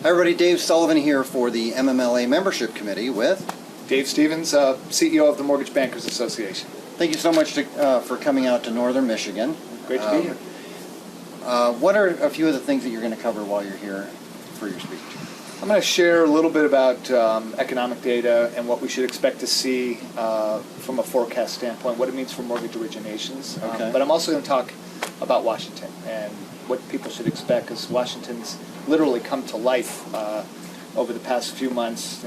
Hi everybody, Dave Sullivan here for the MMLA Membership Committee with Dave Stevens, CEO of the Mortgage Bankers Association. Thank you so much for coming out to Northern Michigan. Great to be here. What are a few of the things that you're going to cover while you're here for your speech? I'm going to share a little bit about economic data and what we should expect to see from a forecast standpoint, what it means for mortgage originations. Okay. But I'm also going to talk about Washington and what people should expect, because Washington's literally come to life over the past few months.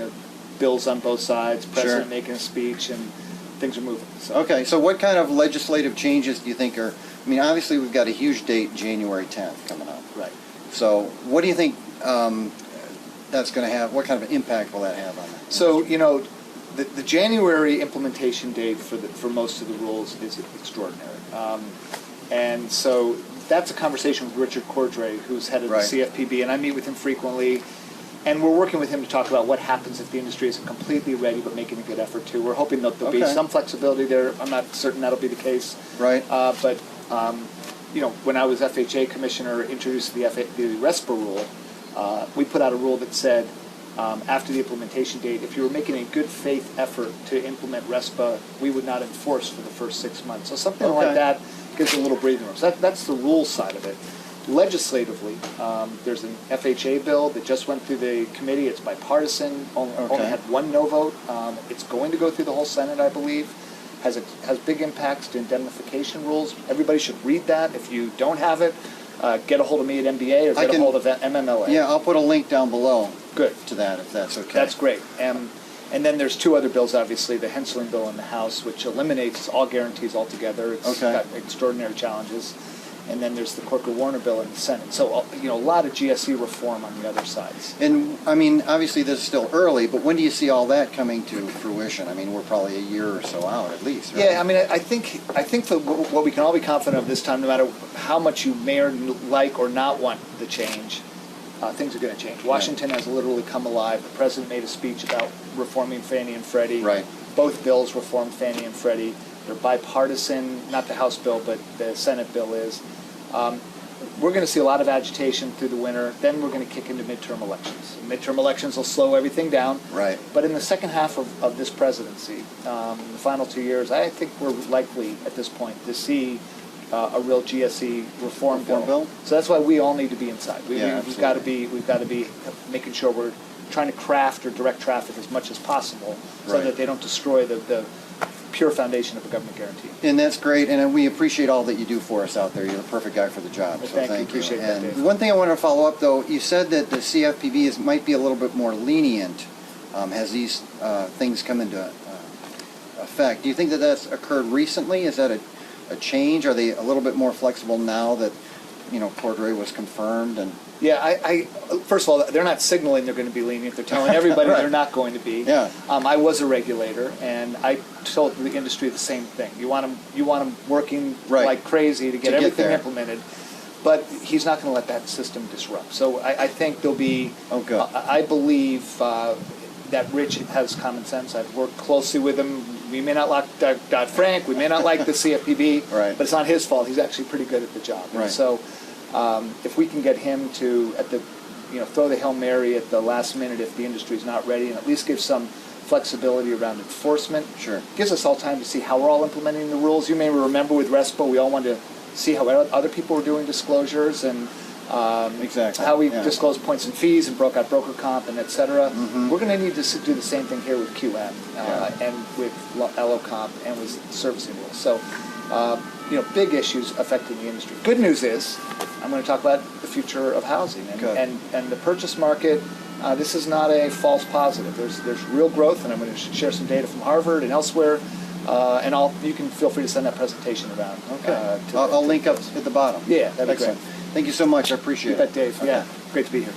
Bills on both sides, president Sure. making a speech, and things are moving. So. Okay, so what kind of legislative changes do you think are, I mean, obviously we've got a huge date, January 10th, coming up. Right. So what do you think that's going to have, what kind of impact will that have on that? So, the January implementation date for most of the rules is extraordinary. And so that's a conversation with Richard Cordray, who's head of Right. the CFPB, and I meet with him frequently. And we're working with him to talk about what happens if the industry isn't completely ready but making a good effort to. We're hoping that there'll be Okay. some flexibility there. I'm not certain that'll be the case. Right. But when I was FHA commissioner, introduced the RESPA rule, we put out a rule that said after the implementation date, if you were making a good faith effort to implement RESPA, we would not enforce for the first 6 months. So something Okay. like that gives a little breathing room. So that's the rule side of it. Legislatively, there's an FHA bill that just went through the committee. It's bipartisan, only had one no vote. It's going to go through the whole Senate, I believe. Has big impacts to indemnification rules. Everybody should read that. If you don't have it, get a hold of me at MBA or get a hold of MMLA. Yeah, I'll put a link down below. Good. To that, if that's okay. That's great. And then there's two other bills, obviously, the Henseling bill in the House, which eliminates all guarantees altogether. It's got extraordinary challenges. And then there's the Corker-Warner bill in the Senate. So, a lot of GSE reform on the other sides. And, I mean, obviously this is still early, but when do you see all that coming to fruition? I mean, we're probably a year or so out at least, right? Yeah, I mean, I think that what we can all be confident of this time, no matter how much you may or like or not want the change, things are going to change. Washington has literally come alive. The president made a speech about reforming Fannie and Freddie. Right. Both bills reform Fannie and Freddie. They're bipartisan, not the House bill, but the Senate bill is. We're going to see a lot of agitation through the winter. Then we're going to kick into midterm elections. Midterm elections will slow everything down. Right. But in the second half of this presidency, the final 2 years, I think we're likely at this point to see a real GSE reform bill. So that's why we all need to be inside. We've got to be making sure we're trying to craft or direct traffic as much as possible, so that they don't destroy the pure foundation of a government guarantee. And that's great, and we appreciate all that you do for us out there. You're the perfect guy for the job. Well, so thank you. Appreciate that, Dave. And one thing I wanted to follow up, though, you said that the CFPB might be a little bit more lenient as these things come into effect. Do you think that that's occurred recently? Is that a change? Are they a little bit more flexible now that Cordray was confirmed? And yeah, I first of all, they're not signaling they're going to be lenient. They're telling everybody they're not going to be. Yeah. I was a regulator, and I told the industry the same thing. You want them working like crazy to get everything implemented, but he's not going to let that system disrupt. So I think there'll be. Oh, good. I believe that Rich has common sense. I've worked closely with him. We may not like Dodd-Frank. We may not like the CFPB. Right. But it's not his fault. He's actually pretty good at the job. Right. And so. If we can get him to throw the Hail Mary at the last minute if the industry is not ready, and at least give some flexibility around enforcement, gives us all time to see how we're all implementing the rules. You may remember with RESPA, we all wanted to see how other people were doing disclosures and how we disclosed points and fees and broke out broker comp and et cetera. We're going to need to do the same thing here with QM and with LO comp and with servicing rules. So. Big issues affecting the industry. Good news is, I'm going to talk about the future of housing and the purchase market. This is not a false positive. There's real growth, and I'm going to share some data from Harvard and elsewhere. And you can feel free to send that presentation around. Okay. I'll link up at the bottom. Yeah, that'd be excellent. great. Thank you so much. I appreciate it. You bet, Dave. Okay. Yeah, great to be here.